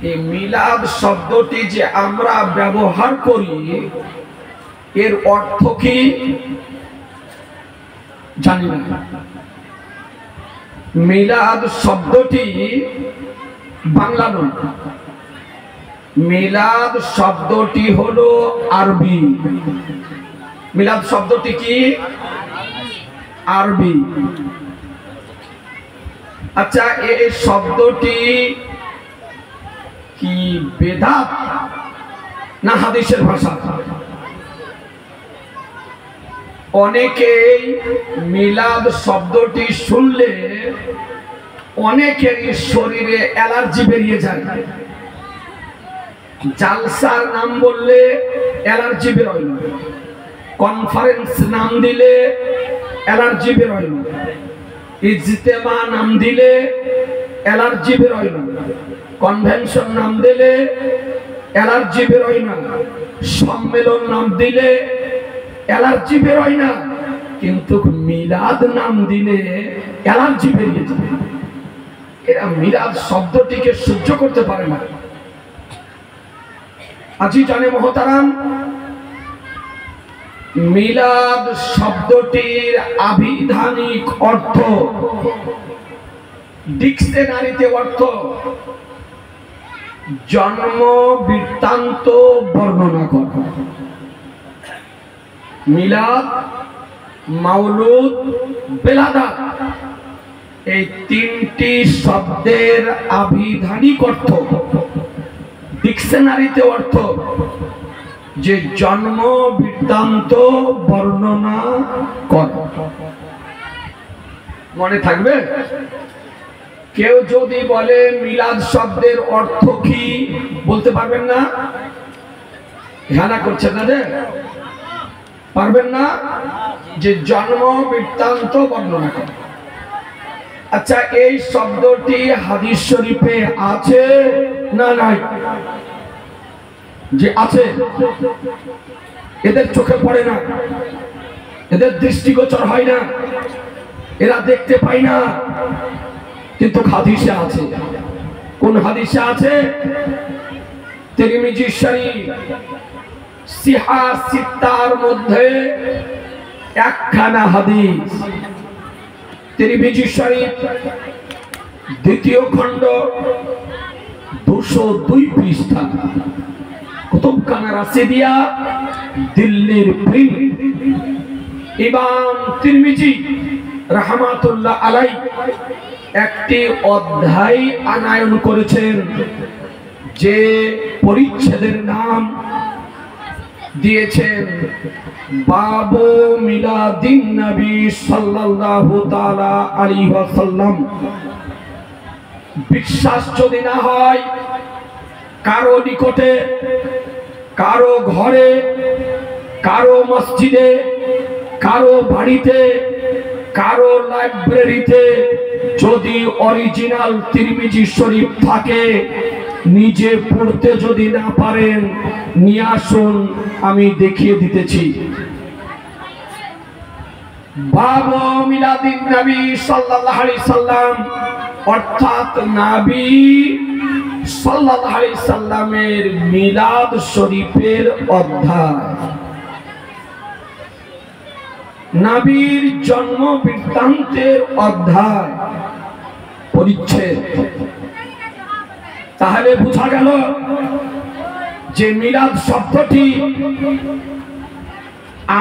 এই মিলাদ শব্দটি যে আমরা ব্যবহার করি এর অর্থ কি জানি না। মিলাদ শব্দটি বাংলা নয়, মিলাদ শব্দটি হলো আরবি। মিলাদ শব্দটি কি আরবি। আচ্ছা, এই শব্দটি কি বেদাত না হাদিসের ভাষা? অনেকেই মিলাদ শব্দটি শুনলে অনেকেরই শরীরে অ্যালার্জি বেরিয়ে যায়। জালসার নাম বললে অ্যালার্জি বেরোয় না, কনফারেন্স নাম দিলে অ্যালার্জি বেরোয় না, ইজতেমা নাম দিলে অ্যালার্জি বেরোয় না, কনভেনশন নাম দিলে অ্যালার্জি বেরোয় না, সম্মেলন নাম দিলে অ্যালার্জি বেরোয় না, কিন্তু মিলাদ নাম দিলে অ্যালার্জি বেরিয়ে যাবে। এরা মিলাদ শব্দটিকে সহ্য করতে পারে না। আজি জানে মহতারাম, মিলাদ শব্দটির আবিধানিক অর্থ, ডিকশনারিতে অর্থ জন্ম বৃত্তান্ত বর্ণনা করা। মিলাদ, মাউলুদ, বেলাদাত এই তিনটি শব্দের আবিধানিক অর্থ, ডিকশনারিতে অর্থ যে জন্ম বৃত্তান্ত বর্ণনা করা। মনে থাকবে? কেউ যদি বলে মিলাদ শব্দের অর্থ কি, বলতে পারবেন না? ঘানা করছেন না যে পারবেন না, যে জন্ম বৃত্তান্ত বর্ণনা করা। আচ্ছা, এই শব্দটি হাদিস শরীফে আছে না নাই? যে আছে। এদের চোখে পড়ে না, এদের দৃষ্টিগোচর হয় না, এরা দেখতে পায় না, কিন্তু হাদিসে আছে। কোন হাদিসে আছে? তিরমিজি শরীফ সিহা সিত্তার মধ্যে একখানা হাদিস। তিরমিজি শরীফ দ্বিতীয় খণ্ড 202 পৃষ্ঠা, কুতুবখানা রাশিদিয়া, দিল্লির প্রিন্ট। ইমাম তিরমিজি রাহমাতুল্লাহ আলাইহি একটি অধ্যায় আনায়ন করেছেন, যে পরিচ্ছেদের নাম দিয়েছেন বাবু মিলাদিন নবী সাল্লাল্লাহু তাআলা আলাইহি ওয়াসাল্লাম। বিশ্বাস যদি না হয়, কারো নিকটে, কারো ঘরে, কারো মসজিদে, কারো বাড়িতে, কারো লাইব্রেরিতে যদি অরিজিনাল তিরমিজি শরীফ থাকে, নিজে পড়তে যদি না পারেন নিয়ে আসুন, আমি দেখিয়ে দিতেছি। বাবু মিলাদিন নবী সাল্লাল্লাহু আলাইহি সাল্লাম, অর্থাৎ নবী সাল্লাল্লাহু আলাইহি সাল্লামের মিলাদ শরীফের অধ্যায়, নবীর জন্ম বৃত্তান্তের অধ্যায়, পরিচ্ছেদ। তাহলে বোঝা গেল যে মিলাদ শব্দটি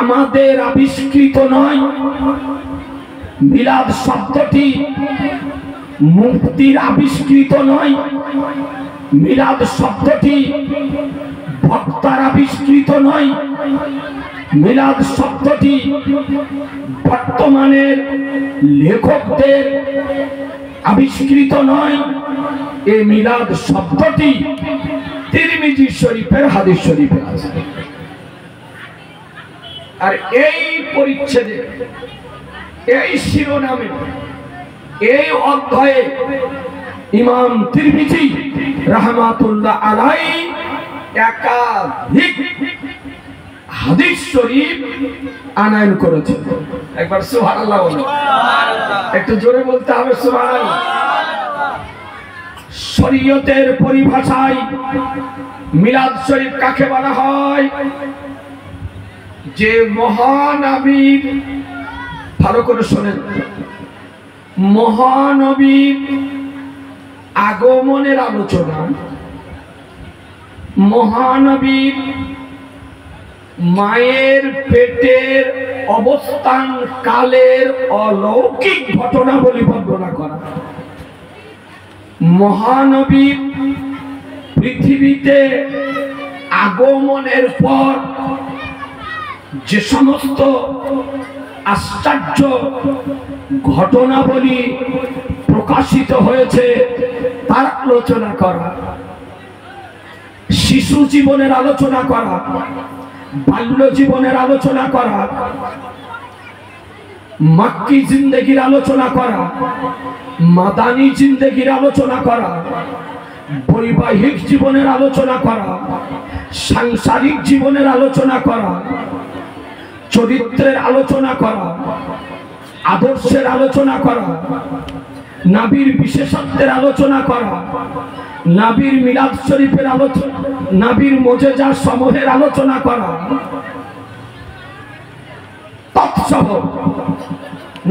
আমাদের আবিষ্কৃত নয়, মিলাদ শব্দটি মুফতির আবিষ্কৃত নয়, মিলাদ শব্দটি বক্তার আবিষ্কৃত নয়, মিলাদ শব্দটি বর্তমানের লেখকদের আবিষ্কৃত নয়। এই মিলাদ শব্দটি তিরমিজি শরীফের হাদিস শরীফে আছে। আর এই পরিচ্ছেদে, এই শিরোনামে, এই অধ্যায়ে ইমাম তিরমিজি রাহমাতুল্লাহ আলাইহি একাধিক হাদিস শরীফ আনায়ন করেছে। একবার সুবহানাল্লাহ বলুন, একটু জোরে বলতে হবে সুবহানাল্লাহ। শরীয়তের পরিভাষায় মিলাদ শরীফ কাকে বলা হয়? যে মহানবীর, ভালো করে শোনেন, মহানবীর আগমনের আলোচনা, মহানবীর মায়ের পেটের অবস্থান কালের অলৌকিক ঘটনাবলী বর্ণনা করা, মহানবীর পৃথিবীতে আগমনের পর যে সমস্ত আশ্চর্য ঘটনাবলী প্রকাশিত হয়েছে তার আলোচনা করা, শিশু জীবনের আলোচনা করা, বাল্য জীবনের আলোচনা করা, মাক্কি জিন্দেগির আলোচনা করা, মাদানী জিন্দেগির আলোচনা করা, বৈবাহিক জীবনের আলোচনা করা, সাংসারিক জীবনের আলোচনা করা, চরিত্রের আলোচনা করা, আদর্শের আলোচনা করা, নবীর বিশেষত্বের আলোচনা করা, নবীর মিলাদ শরীফের আলোচনা, নবীর মুজিজা সমূহের আলোচনা করা, তৎসহ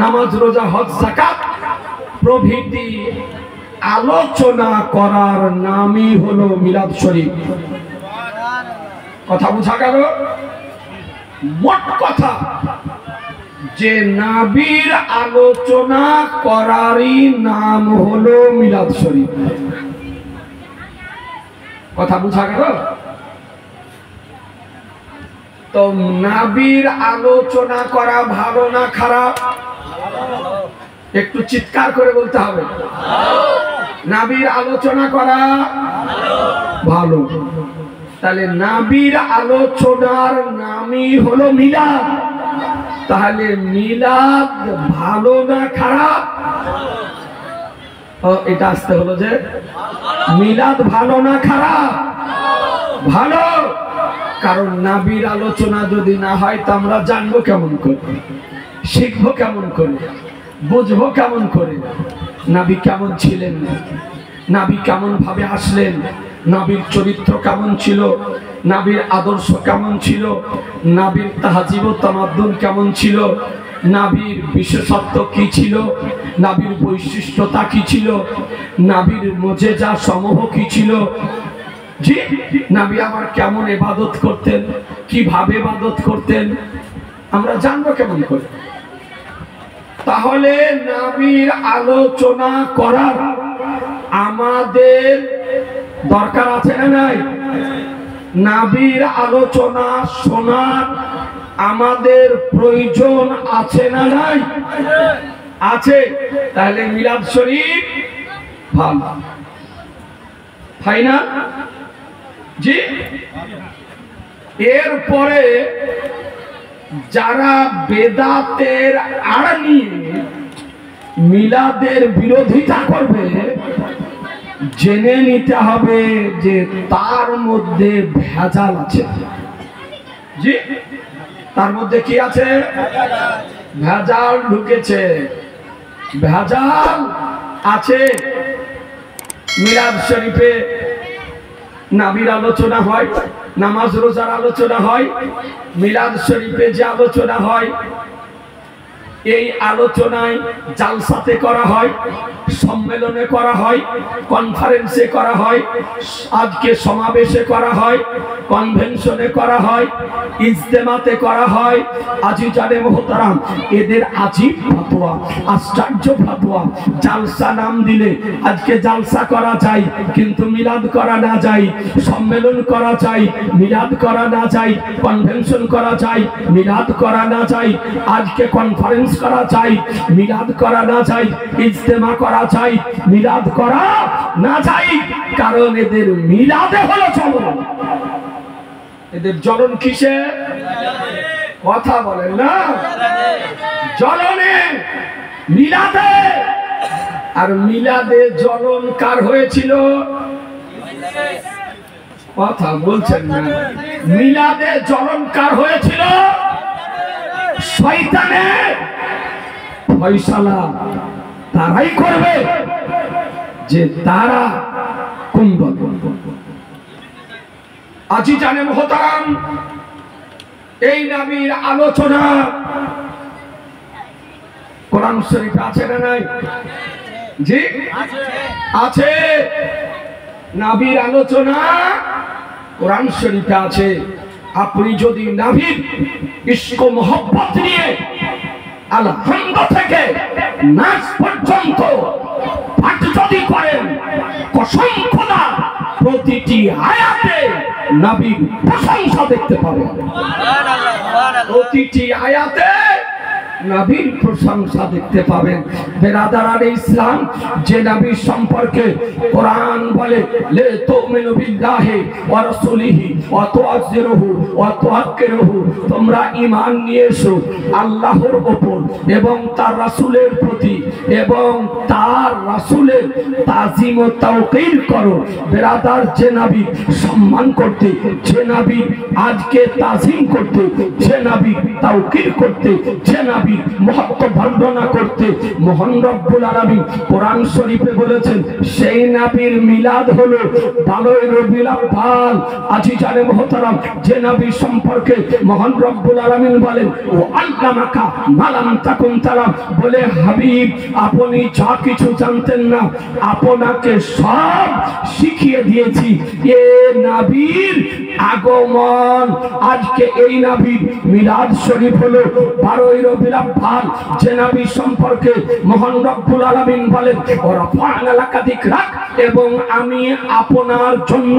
নামাজ রোজা হজ যাকাত প্রভৃতি আলোচনা করার নামই হলো মিলাদ শরীফ। কথা বুঝা গেল? মোট কথা যে নবীর আলোচনা করারই নাম হলো মিলাদ শরীফ। কথা বুঝা গেল? তো নবীর আলোচনা করা ভালো না খারাপ? একটু চিৎকার করে বলতে হবে। নবীর আলোচনা করা ভালো। তাহলে নবীর আলোচনার নামই হলো মিলাদ। তাহলে মিলাদ ভালো না খারাপ? এটা আসতে হলো যে মিলাদ ভালো না খারাপ? ভালো। কারণ নবীর আলোচনা যদি না হয় তা আমরা জানবো কেমন করে, শিখবো কেমন করে, বুঝবো কেমন করে নবী কেমন ছিলেন, নবী কেমন ভাবে আসলেন, নবীর চরিত্র কেমন ছিল, নবীর আদর্শ কেমন ছিল, নবীর তাহজিব ও তামাদ্দুন কেমন ছিল, নবীর বিশেষত্ব কি ছিল, নবীর বৈশিষ্ট্যতা কি ছিল, নবীর মুজিজা সমূহ কি ছিল, জি নবী আমার কেমন ইবাদত করতেন, কিভাবে ইবাদত করতেন, আমরা জানবো কেমন করে। তাহলে নবীর আলোচনা করার আমাদের দরকার আছে না নাই? নবীর আলোচনা শোনার আমাদের প্রয়োজন আছে না নাই? আছে। তাহলে মিলাদ শরীফ ভালো, তাই না? জি। এরপরে যারা বেদাতের আড় নিয়ে মিলাদের বিরোধিতা করবে, জেনে নিতে হবে যে তার মধ্যে ভেজাল আছে। জি, তার মধ্যে কি আছে? ভেজাল ঢুকেছে, ভেজাল আছে। মিলাদ শরীফে নবীর আলোচনা হয়, নামাজ রোজার আলোচনা হয়, মিলাদ শরীফে যে আলোচনা হয় এই আলোচনায় জালসাতে করা হয়, সম্মেলনে করা হয়, কনফারেন্সে করা হয়, আজকে সমাবেশে করা হয়, কনভেনশনে করা হয়, ইজতেমাতে করা হয়। আজিজানে মোহতারাম, এদের আজীব ফতোয়া, আশ্চর্য ফতোয়া। জালসা নাম দিলে আজকে জালসা করা যায় কিন্তু মিলাদ করা না যায়, সম্মেলন করা যায় মিলাদ করা না যায়, কনভেনশন করা যায় মিলাদ করা না যায়, আজকে কনফারেন্স করা যায় মিলাদ করা না যায়, ইজতেমা করা যায় মিলাদ করা না যায়। কারণ এদের মিলাদে হলো জ্বলন। এদের জ্বলন কিসে? কথা বলেন না, জ্বলনে, মিলাদে। আর মিলাদে জ্বলন কার হয়েছিল? কথা বলছেন না। মিলাদে জ্বলন কার হয়েছিল? শয়তানের। ফয়সালা তারাই করবে যে তারা গুম্বদ। আজিজানে মুহতারাম, এই নবীর আলোচনা কোরআন শরীফে আছে না নাই? জি আছে। নবীর আলোচনা কোরআন শরীফে আছে। আপনি যদি নবীর ইশক মোহব্বত নিয়ে আলহামদ থেকে নাস পর্যন্ত পাঠ যদি করেন, কসম খোদা প্রতিটি আয়াতে নবীর প্রশংসা দেখতে পাবেন। প্রতিটি আয়াতে নবীর প্রশংসা দেখতে পাবেন। বেরাদারানে ইসলাম, যে নবী সম্পর্কে কোরআন বলে লে তুমিনু বিল্লাহি ওয়া রাসূলিহি ওয়া তুআজ্জিরুহু ওয়া তুআক্কিরুহু, তোমরা ঈমান নিয়ে এসো আল্লাহর উপর এবং তার রাসূলের প্রতি, এবং তার রাসূলের তাজিম ও তাওকীর করো। বেরাদার, যে নবী সম্মান করতে, যে নবী আজকে তাজিম করতে, যে নবী তাওকীর করতে, যে নবী মহত্ব বর্ণনা করতে, মহান রব্বুল আলামিন কোরআন শরীফে বলেছেন সেই নবীর মিলাদ হলো 12 রবিউল আউয়াল। আজিজানে মুহতারাম, যে নবী সম্পর্কে মহান রব্বুল আলামিন বলেন ও আল্লামাকা মালাম তাকুন তারাম, বলে হাবিব আপনি যা কিছু জানতেন না আপনাকে সব শিখিয়ে দিয়েছি। এ নবীর আগমন, আজকে এই নবীর মিলাদ শরীফ হলো 12 রবিউল আউয়াল। যে নবী সম্পর্কে মহান রব্বুল আলামিন বলেন ওয়া রাফা'না লাকা যিকরাক, এবং আমি আপনার জন্য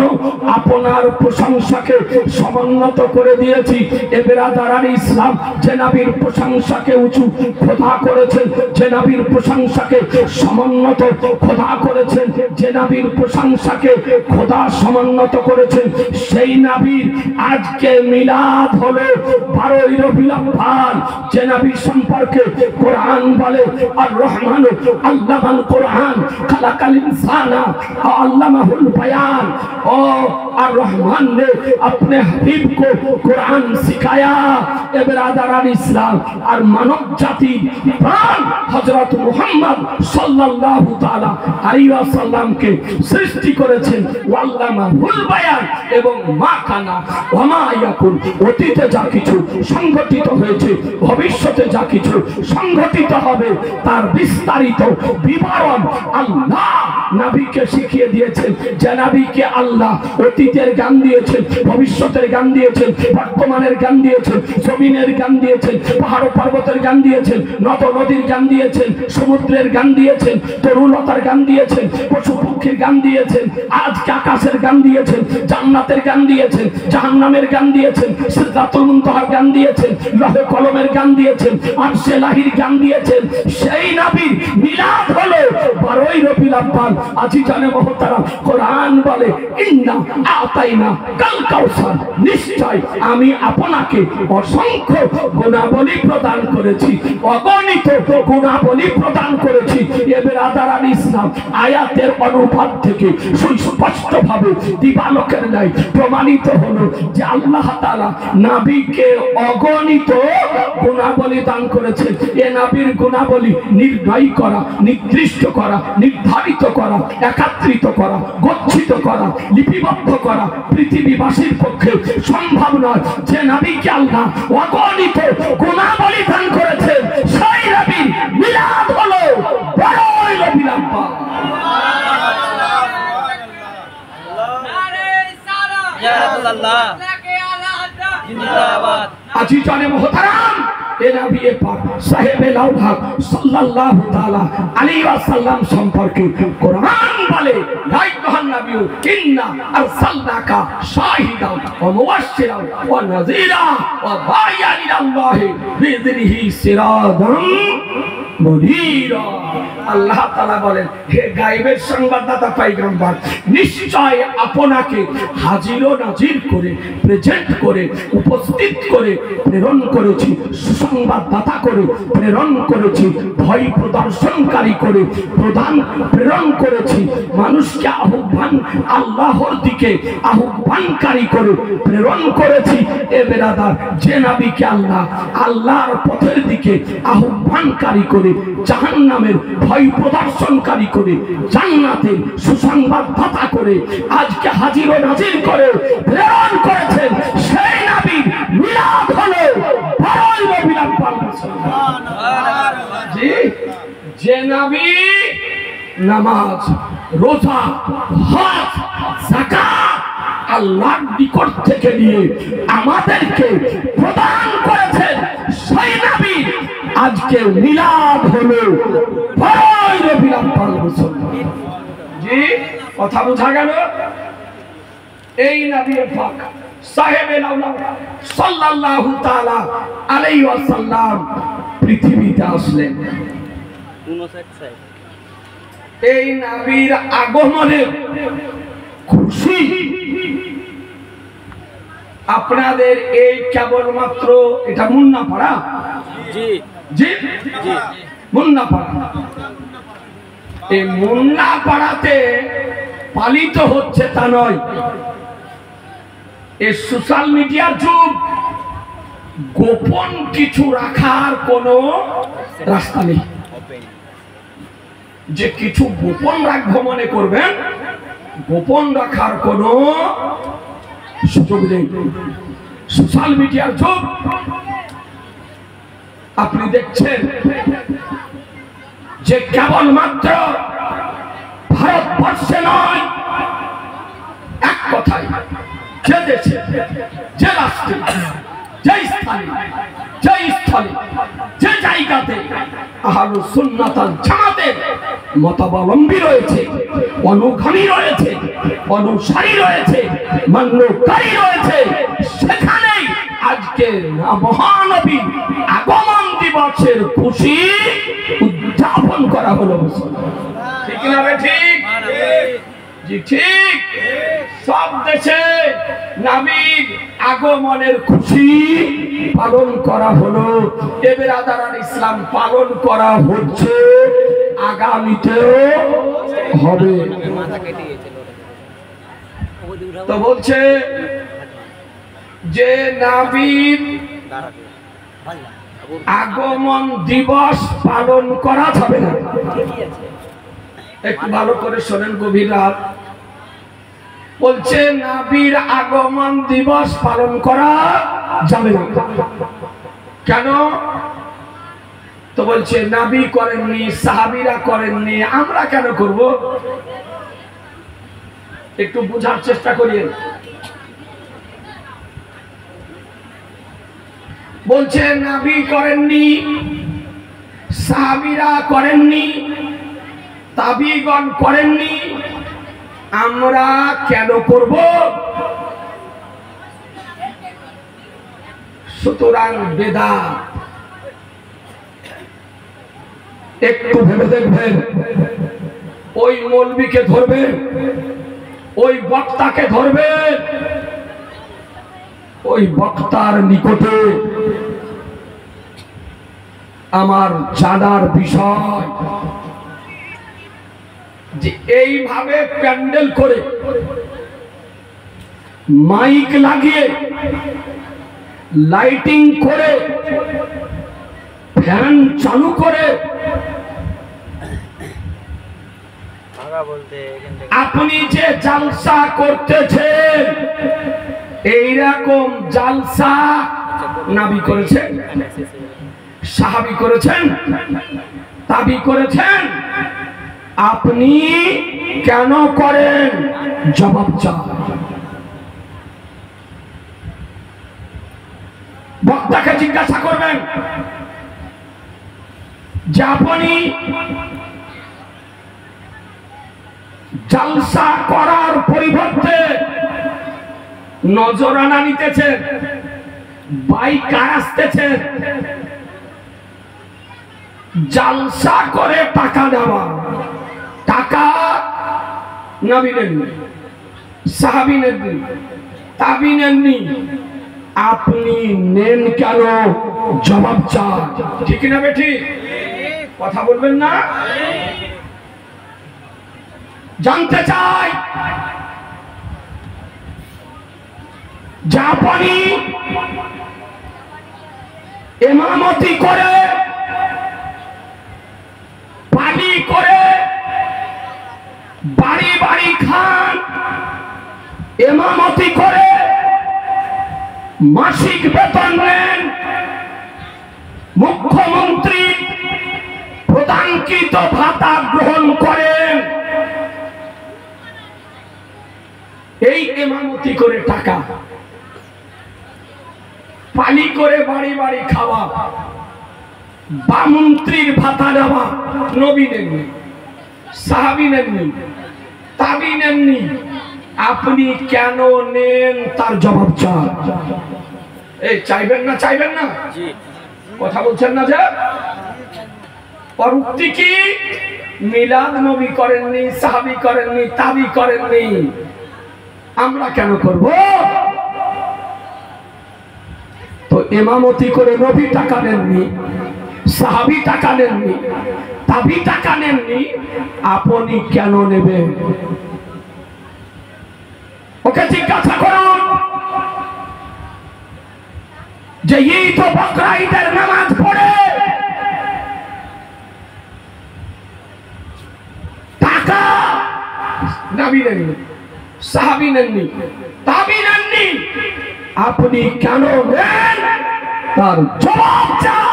আপনার প্রশংসাকে সমুন্নত করে দিয়েছি। এ বেরাদারান ইসলাম, যে নবীর প্রশংসাকে উঁচু খোদা করেছেন, যে নবীর প্রশংসাকে সমুন্নত খোদা করেছেন, যে নবীর প্রশংসাকে খোদা সমুন্নত করেছেন, সেই নবীর আজকে মিলাদ হলো 12 রবিউল আউয়াল। যে নবী সম্পর্কে কোরআন বলে আর রহমান আল্লামাল কোরআন খালাকাল ইনসানা আল্লামাহুল বায়ান, ও আর রহমান ने अपने हबीब को कुरान सिखाया। ए बिरादरान इस्लाम, और मानव जाति प्राण हजरत मुहम्मद सल्लल्लाहु ताला अलैहि ওয়াসাল্লাম কে সৃষ্টি করেছেন আল্লামাহুল বায়ান, এবং মা কানা ওয়া মা ইয়াকুন, অতীতে যা কিছু সংঘটিত হয়েছে, ভবিষ্যতে যা কিছু সংঘটিত হবে তার বিস্তারিত বিবরণ আল্লাহ নবীকে শিখিয়ে দিয়েছেন। যে নবীকে আল্লাহ অতীতের জ্ঞান দিয়েছেন, ভবিষ্যতের জ্ঞান দিয়েছেন, বর্তমানের জ্ঞান দিয়েছেন, জমিনের জ্ঞান দিয়েছেন, পাহাড় পর্বতের জ্ঞান দিয়েছেন, নদ নদীর জ্ঞান দিয়েছেন, সমুদ্রের জ্ঞান দিয়েছেন, তরুলতার জ্ঞান দিয়েছেন, পশু পক্ষীর জ্ঞান দিয়েছেন, আজকে আকাশের জ্ঞান দিয়েছেন, জান্নাতের জ্ঞান দিয়েছেন, জাহান্নামের জ্ঞান দিয়েছেন, সিদরাতুল মুনতাহার জ্ঞান দিয়েছেন, লৌহে কলমের জ্ঞান দিয়েছেন, আরশে লাহির জ্ঞান দিয়েছেন। সেই নবীর মিলাদ হলো 12 রবিউল আউয়াল। আজিজানে মুহতারাম, কোরআন বলে ইন্না আতাইনা কাল কাউসার, নিশ্চয় আমি আপনাকে অসংখ্য গুণাবলী প্রদান করেছি, অগণিত গুণাবলী প্রদান করেছি। এ বেরাদারান ইসলাম, আয়াতের অনুপাত থেকে সুস্পষ্টভাবে দিবালোকের ন্যায় প্রমাণিত হলো যে আল্লাহ তাআলা নবীকে অগণিত গুণাবলী দান করেছেন। এ নবীর গুণাবলী নির্ণয় করা, নির্দিষ্ট করা, নির্ধারিত করা, একত্রিত করা, গচ্ছিত করা, লিপিবদ্ধ করা পৃথিবীবাসীর পক্ষে সম্ভব নয়। যে নবীকে আল্লাহ অগণিত গুণাবলী দান করেছেন, সেই নবীর মিলাদ হলো 12 রবিউল আউয়াল। ইয়া রাসূলুল্লাহ জিন্দাবাদ। আজিজানে মুহতারাম, এ নবী পাক সাহেবে লাউহা সাল্লাল্লাহু তাআলা আলাইহি ওয়াসাল্লাম সম্পর্কে কোরআন বলে লা ইলাহা নাবিয়্যু ইন্না আরসালনাকা শাহিদান ওয়া মুবাশশিরান ওয়া নাযীরা ওয়া দাইয়ান ইলাল্লাহি বিইذনিহি সিরাদান মুনীরা। আল্লাহ তাআলা বলেন, হে গায়বের সংবাদদাতা পয়গম্বর, নিশ্চয় আপনাকে হাজির ও নাজির করে, প্রেজেন্ট করে, উপস্থিত করে প্রেরণ করেছি, সুসংবাদদাতা করে প্রেরণ করেছি, ভয় প্রদর্শনকারী করে প্রেরণ করেছি, মানুষকে আহ্বান আল্লাহর দিকে আহ্বানকারী করে প্রেরণ করেছি। এ বেরাদার, যে নবীকে আল্লাহ আল্লাহর পথের দিকে আহ্বানকারী করে জাহান্নামের ভয় ভয় প্রদর্শনকারী করে, জান্নাতের সুসংবাদদাতা করে, আজকে হাজির ও নাজির করে প্রেরণ করেছেন। সেই নবীর মিলাদ হলো বড়ই রবিউল আউয়াল। জি, যে নবী নামাজ, রোজা, হজ, যাকাত আল্লাহর নিকট থেকে নিয়ে আমাদেরকে প্রদান করেছেন, সেই নবী আজকে মিলাদ হলো বড়ই রবিউল আউয়াল। জি, কথা বোঝা গেল? এই নবী পাক সাহেবে আওলাদ সাল্লাল্লাহু তাআলা আলাইহি ওয়াসাল্লাম পৃথিবীতে আসলেন। এই নবীর আগমনে খুশি আপনাদের এই কেবলমাত্র এটা মুন্নাপাড়া? জি জি জি, মুন্নাপাড়া। এই মুন্নাপাড়াতে পালিত হচ্ছে তা নয়। এই সোশ্যাল মিডিয়ার যুগ, গোপন কিছু রাখার কোনো রাস্তা নেই। যে কিছু গোপন রাখবো মনে করবেন, গোপন রাখার কোনো সুযোগ নেই। সোশ্যাল মিডিয়ার যুগ। আপনি দেখছেন যে কেবলমাত্র ভারতবর্ষে নয়, এক কথায় যে দেশে, যে রাষ্ট্রে, যে স্থানে, যে স্থলে, যে জায়গাতে আহলুস সুন্নাত ওয়াল জামাতের মতাবলম্বী রয়েছে, অনুগামী রয়েছে, অনুসারী রয়েছে, মান্যকারী রয়েছে, সেখানেই আজকে মহানবী আগমন দিবসের খুশি উদযাপন করা হলো। ঠিক না ঠিক? জি ঠিক। সব দেশে নবীর আগমনের খুশি পালন করা হলো। এ বেরাদারান ইসলাম, পালন করা হচ্ছে, আগামীতেও হবে। তো বলছে যে নবীর আগমন দিবস পালন করা যাবে না। একটু ভালো করে শোনেন, গভীর রাত। বলছে নবীর আগমন দিবস পালন করা যাবে না। কেন? তো বলছে নবী করেননি, সাহাবীরা করেননি, আমরা কেন করব? একটু বোঝার চেষ্টা করিয়েন। বলছে নবী করেননি, সাহাবীরা করেননি, তাবিগণ করেননি, আমরা কেন করব? সুতরাং বেদাত। একটু ভেবে দেখবেন, ওই মৌলবীকে ধরবেন, ওই বক্তাকে ধরবেন, ওই বক্তার নিকটে আমার জানার বিষয় যে এইভাবে প্যান্ডেল করে, মাইক লাগিয়ে, লাইটিং করে, ফ্যান চালু করে আপনি যে জালসা করতেছেন, এইরকম জালসা নবী করেছেন, সাহাবী করেছেন, তাবি করেছেন, আপনি কেন করেন? জবাব চান। বক্তাকে জিজ্ঞাসা করবেন যে আপনি জালসা করার পরিবর্তে নজরানা নিতেছেন, বাইক আসতেছেন, জালসা করে টাকা দেওয়া, টাকা নবী নেননি, সাহাবী নেননি, তাবি নেননি, আপনি নেন কেন? জবাব চান। ঠিক না বেঠি? কথা বলবেন না? জানতে চাই জাপানি ইমামতি করে, পানি করে ইমামতি করে মাসিক বেতন নেন, মুখ্যমন্ত্রী প্রদানকৃত ভাতা গ্রহণ করেন, এই ইমামতি করে টাকা পালি করে বাড়ি বাড়ি খাওয়া, বা মন্ত্রীর ভাতা নেওয়া। নবী নেননি, সাহাবী নেননি, তাবি নেননি, আপনি কেন নেন তার জবাব চান। এই চাইবেন না, চাইবেন না, কথা বলছেন না যে? আর উক্তি কি? মিলাদ নবী করেননি, সাহাবী করেননি, তাবি করেননি, আমরা কেন করব? তো ইমামতি করে নবী টাকা নেননি, সাহাবী টাকা নেননি, তাবি টাকা নেননি, আপনি কেন নেবেন? ওকে জিজ্ঞাসা করুন যে ঈদ ও বকরা ঈদের নামাজ পড়ে টাকা নবী নেননি, সাহাবী নেননি, তাবি নেননি, আপনি কেন নেন তার জবাব চান।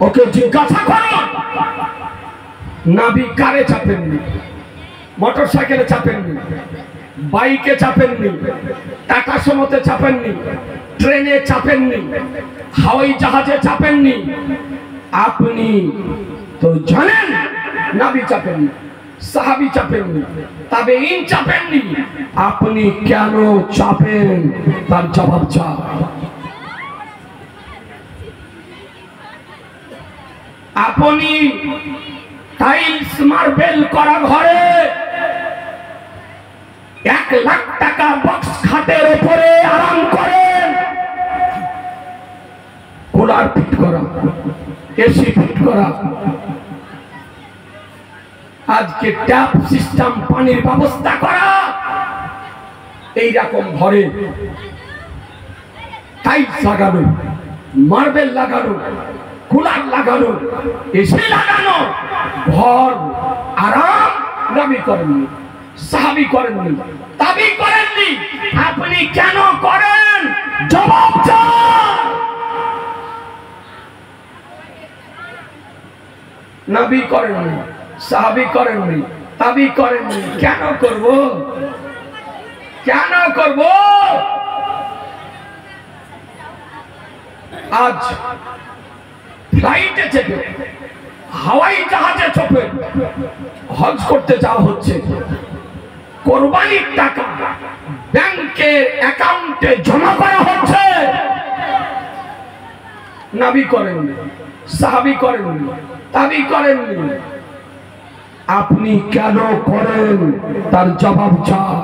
ওকে জিজ্ঞাসা করুন নবী কারে চাপেননি? মোটর সাইকেলে চাপেননি, বাইকে চাপেননি, টাটা সুমোতে চাপেননি, ট্রেনে চাপেননি, হাওয়াই জাহাজে চাপেননি। আপনি তো জানেন নবী চাপেননি, সাহাবী চাপেননি, তাবেঈন চাপেননি, আপনি কেন চাপেন তার জবাব চান। আপনি টাইলস মার্বেল করা ঘরে 1 লাখ টাকা বক্স খাটের উপরে আরাম করেন, কুলার ফিট করা, এসি ফিট করা, আজকে ট্যাপ সিস্টেম পানির ব্যবস্থা করা, এই রকম ঘরে টাইলস লাগানো, মার্বেল লাগানো, কুলার লাগানো, এসি লাগানো ঘর আরাম নবী করেননি, সাহাবী করেননি, তাবি করেননি, আপনি কেন করেন জবাব চান। নবী করেননি, সাহাবী করেননি, তাবি করেননি, কেন করব? কেন করব? আজ ফ্লাইটে চেপে, হাওয়াই জাহাজে চেপে হজ করতে যাওয়া হচ্ছে, কোরবানির টাকা ব্যাংকের অ্যাকাউন্টে জমা করা হচ্ছে। নবী করেননি, সাহাবী করেননি, তাবি করেননি, আপনি কেন করেন তার জবাব চান।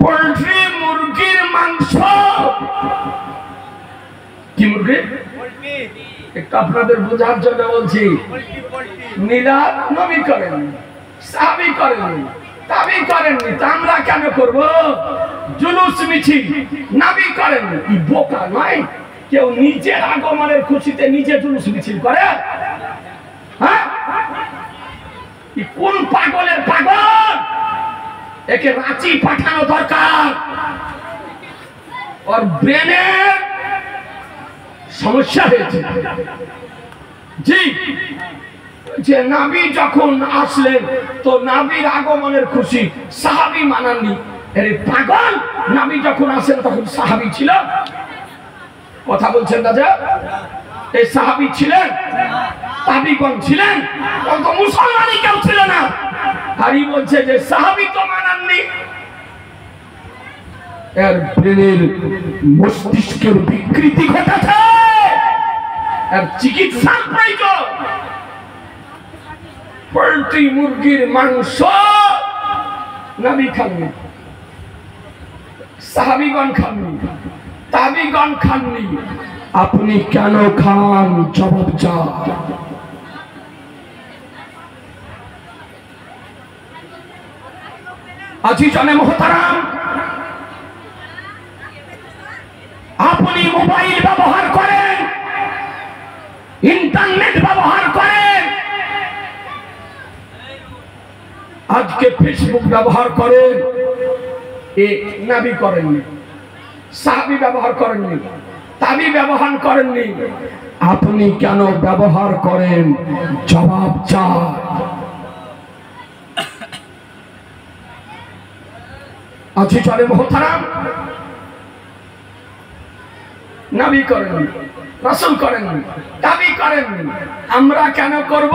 পোল্ট্রি মুরগির মাংস, কি মুরগি? একটু আপনাদের বোঝার জন্য বলছি, মিলাদ নবী করেননি, সাহাবী করেননি, তাবি করেননি, তা আমরা কেন করব? জুলুস মিছিল নবী করেননি, কি বোকা নয়? কেউ নিজের আগমনের খুশিতে নিজে জুলুস মিছিল করে? হ্যাঁ, কোন পাগলের পাগল? একে রাঁচি পাঠানো দরকার। ওর ব্রেনের সমস্যা হয়েছে। জি, যে নবী যখন আসলেন তো নবীর আগমনের খুশি সাহাবী মানাননি। আরে পাগল, নবী যখন আসেন তখন সাহাবী ছিল? কথা বলছেন রাজা? এই সাহাবী ছিলেন, তাবিগণ ছিলেন, তো মুসলমানই কেউ ছিল না। হারি বলছে যে সাহাবী তো মানাননি। এর ব্রেনের মস্তিষ্কের বিকৃতি ঘটেছে, এর চিকিৎসার প্রয়োজন। পোল্ট্রি মুরগির মাংস নবী খাননি, সাহাবীগণ খাননি, তাবিগণ খাননি, আপনি কেন খান জবাব চান। আজিজানে মোহতারাম, আপনি মোবাইল ব্যবহার করেন, ইন্টারনেট ব্যবহার করেন, আজকে ফেসবুক ব্যবহার করেন, এ নবী করেননি, সাহাবী ব্যবহার করেননি, তাবি ব্যবহার করেননি, আপনি কেন ব্যবহার করেন? জবাব চাই। আজিজানে মোহতারাম, নবী করেননি, রাসূল করেননি, তাবি করেননি, আমরা কেন করব?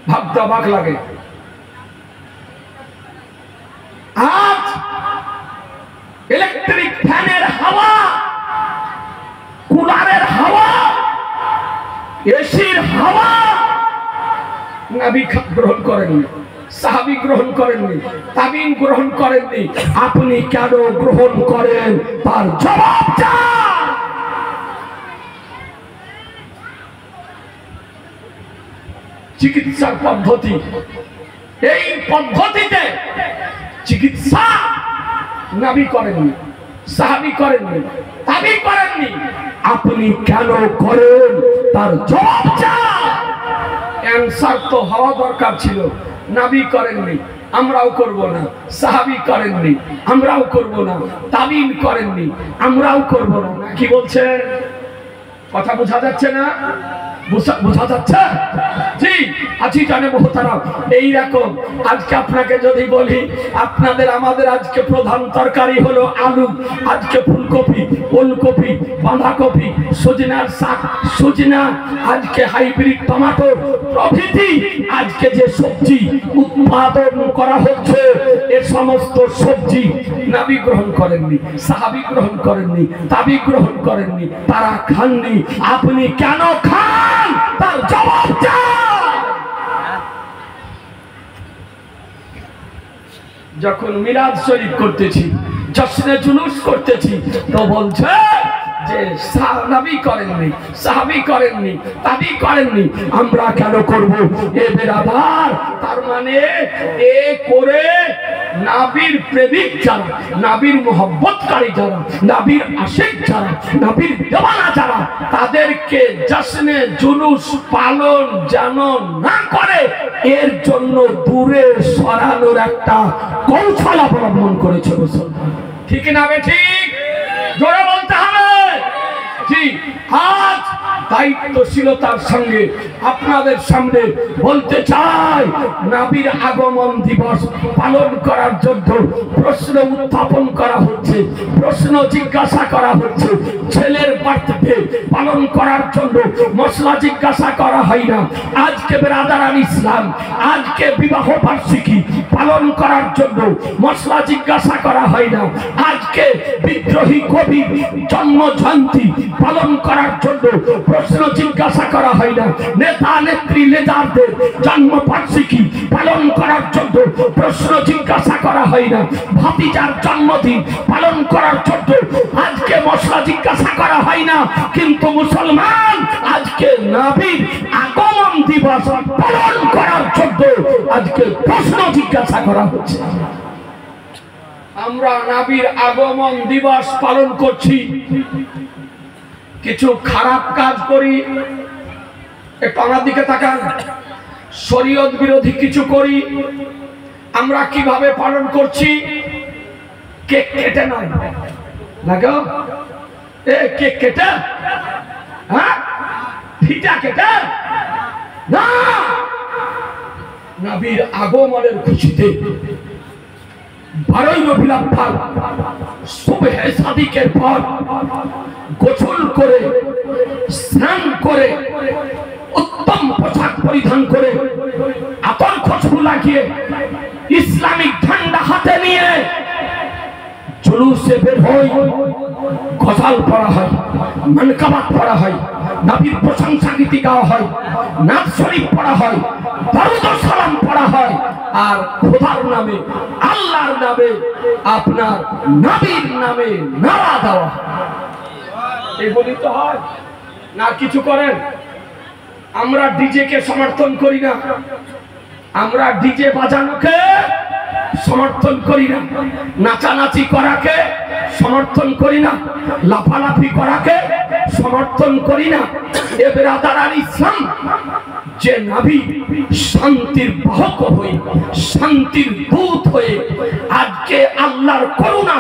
ভাবতে অবাক লাগে। আজ ইলেকট্রিক ফ্যানের হাওয়া, কুলারের হাওয়া, এসির হাওয়া নবী গ্রহণ করেননি, সাহাবী গ্রহণ করেননি, তাবিঈন গ্রহণ করেননি, আপনি কেন গ্রহণ করেন? তার জবাব চাই। চিকিৎসার পদ্ধতি, এই পদ্ধতিতে চিকিৎসা নবী করেননি, সাহাবী করেননি, তাবী করেননি, আপনি কেন করেন? তার জবাব চাই। অ্যানসার তো হওয়া দরকার ছিল। নবী করেননি, আমরাও করব না, সাহাবী করেননি, আমরাও করব না, তাবিঈন করেননি, আমরাও করব না। কি বলছেন? কথা বোঝা যাচ্ছে না? বোঝা যাচ্ছে? জি। আজিজানে মোহতারাম, এইরকম আজকে আপনাকে যদি বলি, আপনাদের আমাদের আজকে প্রধান তরকারি হলো আলু, আজকে ফুলকপি, ওলকপি, বাঁধাকপি, সজনার শাক, সজনা, আজকে হাইব্রিড টমেটো প্রভৃতি আজকে যে সবজি উৎপাদন করা হচ্ছে, এ সমস্ত সবজি নবী গ্রহণ করেননি, সাহাবী গ্রহণ করেননি, তাবী গ্রহণ করেননি, তারা খাননি, আপনি কেন খান? তার জবাব চাই। যখন মিলাদ শরীফ করতেছি, জশ্নে জুলুস করতেছি, তো বলছে যে নবী করেননি, সাহাবী করেননি, তাবী করেননি, আমরা কেন করব? এ বেরাদার, তার মানে এ করে নবীর প্রেমিক যারা, নবীর মোহব্বতকারী যারা, নবীর আশিক যারা, নবীর দেওয়ানা যারা, তাদেরকে জশ্নে জুলুস পালন যেন না করে, এর জন্য দূরে সরানোর একটা কৌশল অবলম্বন করেছে মুসলমান। ঠিক না ঠিক? জোরে বলতে হবে। জি, আজ দায়িত্বশীলতার সঙ্গে আপনাদের সামনে বলতে চাই, নবীর আগমন দিবস পালন করার জন্য প্রশ্ন উত্থাপন করা হচ্ছে, প্রশ্ন জিজ্ঞাসা করা হচ্ছে। ছেলের বার্থডে পালন করার জন্য মশলা জিজ্ঞাসা করা হয় না। আজকে বেরাদারান ইসলাম, আজকে বিবাহ বার্ষিকী পালন করার জন্য মশলা জিজ্ঞাসা করা হয় না। আজকে বিদ্রোহী কবি জন্ম জয়ন্তী পালন করার জন্য প্রশ্ন জিজ্ঞাসা করা হয় না। নেতা নেত্রী নেতাদের জন্ম বার্ষিকী পালন করার জন্য প্রশ্ন জিজ্ঞাসা করা হয় না। ভাতিজার জন্মদিন পালন করার জন্য আজকে মশলা জিজ্ঞাসা করা হয় না। কিন্তু মুসলমান আজকে নবীর আগমন দিবস পালন করার জন্য আজকে প্রশ্ন জিজ্ঞাসা করা হচ্ছে। আমরা নবীর আগমন দিবস পালন করছি, কিছু খারাপ কাজ করি, একটু আমার দিকে তাকান, শরীয়ত বিরোধী কিছু করি, আমরা কিভাবে পালন করছি? কেক কেটে নয়, লাগো এ কেক কেটে, হ্যাঁ ফিতা কেটে না, নবীর আগমনের খুশিতে 12ই রবিউল আউয়াল সুবহে সাদিকের পর গোসল করে, স্নান করে, উত্তম পোশাক পরিধান করে, আতর খুশবু লাগিয়ে, ইসলামিক ঝান্ডা হাতে নিয়ে জুলুসে বের হই, গজল পড়া হয়, মানকাবাত পড়া হয়, নবীর প্রশংসা গীতি গাওয়া হয়, নাত শরীফ পড়া হয়, দরুদ ও সালাম পড়া হয়, আর খোদার নামে, আল্লাহর নামে, আপনার নবীর নামে নারা দেওয়া। এগুলি তো হয় না, কিছু করেন? আমরা ডিজে কে সমর্থন করি না, আমরা ডিজে বাজানোকে সমর্থন করি না, নাচানাচি করাকে সমর্থন করি না, লাফালাফি করাকে সমর্থন করি না। এ বেরাদার আল ইসলাম, যে নবী শান্তির বাহক হয়ে, শান্তির দূত হয়ে আজকে আল্লাহর করুণা